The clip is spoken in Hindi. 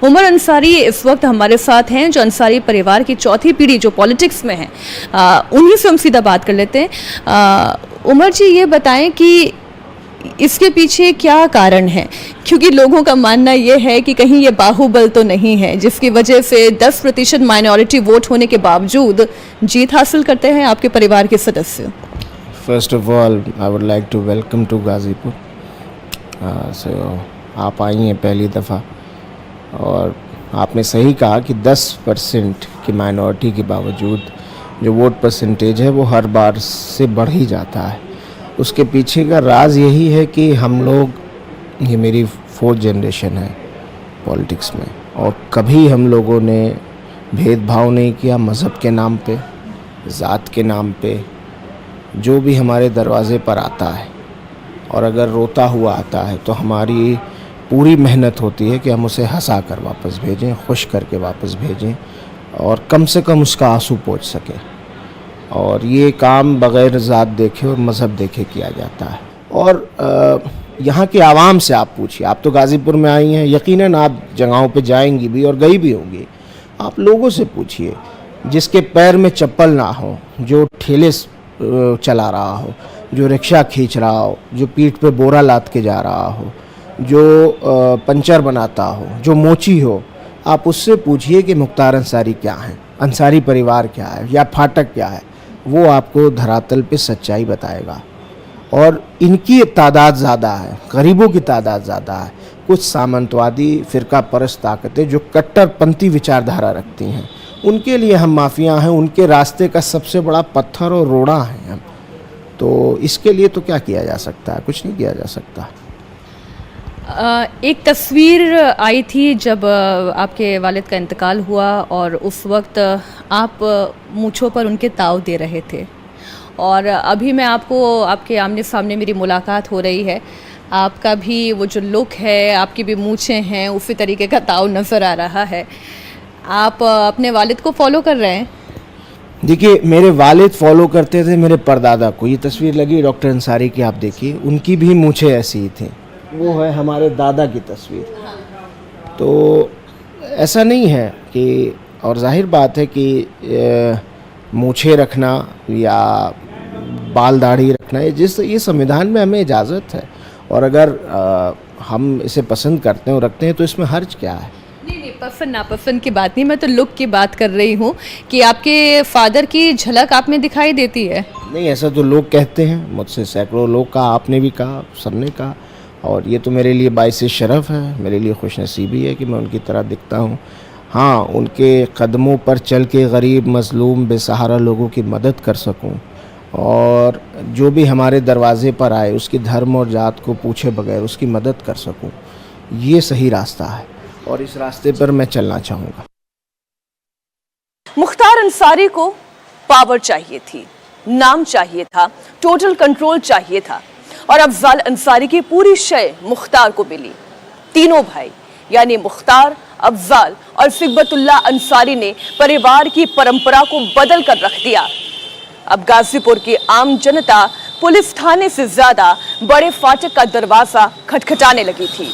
उमर अंसारी इस वक्त हमारे साथ हैं, जो अंसारी परिवार की चौथी पीढ़ी जो पॉलिटिक्स में है। उन्हीं से हम सीधा बात कर लेते हैं। उमर जी, ये बताएं कि इसके पीछे क्या कारण है, क्योंकि लोगों का मानना यह है कि कहीं ये बाहुबल तो नहीं है जिसकी वजह से 10% माइनॉरिटी वोट होने के बावजूद जीत हासिल करते हैं आपके परिवार के सदस्य। First of all I would like to welcome to Ghazipur. So आप आई हैं पहली दफ़ा, और आपने सही कहा कि 10% की माइनॉरिटी के बावजूद जो वोट परसेंटेज है वो हर बार से बढ़ ही जाता है। उसके पीछे का राज यही है कि हम लोग, ये मेरी 4th जनरेशन है पॉलिटिक्स में, और कभी हम लोगों ने भेदभाव नहीं किया मज़हब के नाम पे, ज़ात के नाम पे। जो भी हमारे दरवाज़े पर आता है और अगर रोता हुआ आता है तो हमारी पूरी मेहनत होती है कि हम उसे हंसा कर वापस भेजें, खुश करके वापस भेजें, और कम से कम उसका आंसू पोंछ सकें। और ये काम बग़ैर ज़ात देखे और मज़हब देखे किया जाता है। और यहाँ के आवाम से आप पूछिए, आप तो गाज़ीपुर में आई हैं, यकीनन आप जगहों पे जाएंगी भी और गई भी होंगी। आप लोगों से पूछिए जिसके पैर में चप्पल ना हो, जो ठेले चला रहा हो, जो रिक्शा खींच रहा हो, जो पीठ पे बोरा लाद के जा रहा हो, जो पंचर बनाता हो, जो मोची हो, आप उससे पूछिए कि मुख्तार अंसारी क्या है, अंसारी परिवार क्या है, या फाटक क्या है। वो आपको धरातल पे सच्चाई बताएगा। और इनकी तादाद ज़्यादा है, गरीबों की तादाद ज़्यादा है। कुछ सामंतवादी फ़िरका परस्त ताकतें जो कट्टरपंथी विचारधारा रखती हैं, उनके लिए हम माफिया हैं, उनके रास्ते का सबसे बड़ा पत्थर और रोड़ा हैं हम। तो इसके लिए तो क्या किया जा सकता है? कुछ नहीं किया जा सकता। एक तस्वीर आई थी जब आपके वालिद का इंतकाल हुआ, और उस वक्त आप मूंछों पर उनके ताव दे रहे थे, और अभी मैं आपको, आपके आमने सामने मेरी मुलाकात हो रही है, आपका भी वो जो लुक है, आपकी भी मूंछें हैं, उसी तरीके का ताव नज़र आ रहा है। आप अपने वालिद को फॉलो कर रहे हैं? देखिए, मेरे वालिद फॉलो करते थे मेरे परदादा को। ये तस्वीर लगी डॉक्टर अंसारी की, आप देखिए, उनकी भी मूंछें ऐसी ही थी। वो है हमारे दादा की तस्वीर। तो ऐसा नहीं है कि, और जाहिर बात है कि मूंछें रखना या बाल दाढ़ी रखना, ये संविधान में हमें इजाज़त है, और अगर हम इसे पसंद करते हैं और रखते हैं तो इसमें हर्ज क्या है? नहीं, पसंद नापसंद की बात नहीं, मैं तो लुक की बात कर रही हूँ कि आपके फादर की झलक आप में दिखाई देती है। नहीं, ऐसा तो लोग कहते हैं, मुझसे सैकड़ों लोग कहा, आपने भी कहा, सबने कहा, और ये तो मेरे लिए बाइसे शरफ़ है, मेरे लिए खुशनसीबी है कि मैं उनकी तरह दिखता हूँ। हाँ, उनके कदमों पर चल के गरीब, मज़लूम, बेसहारा लोगों की मदद कर सकूँ, और जो भी हमारे दरवाज़े पर आए उसकी धर्म और जात को पूछे बगैर उसकी मदद कर सकूँ, ये सही रास्ता है, और इस रास्ते पर मैं चलना चाहूँगा। मुख्तार अंसारी को पावर चाहिए थी, नाम चाहिए था, टोटल कंट्रोल चाहिए था, और अफजाल अंसारी की पूरी शय मुख्तार को मिली। तीनों भाई यानी मुख्तार, अफजाल और सिकबतुल्लाह अंसारी ने परिवार की परंपरा को बदल कर रख दिया। अब गाजीपुर की आम जनता पुलिस थाने से ज्यादा बड़े फाटक का दरवाजा खटखटाने लगी थी।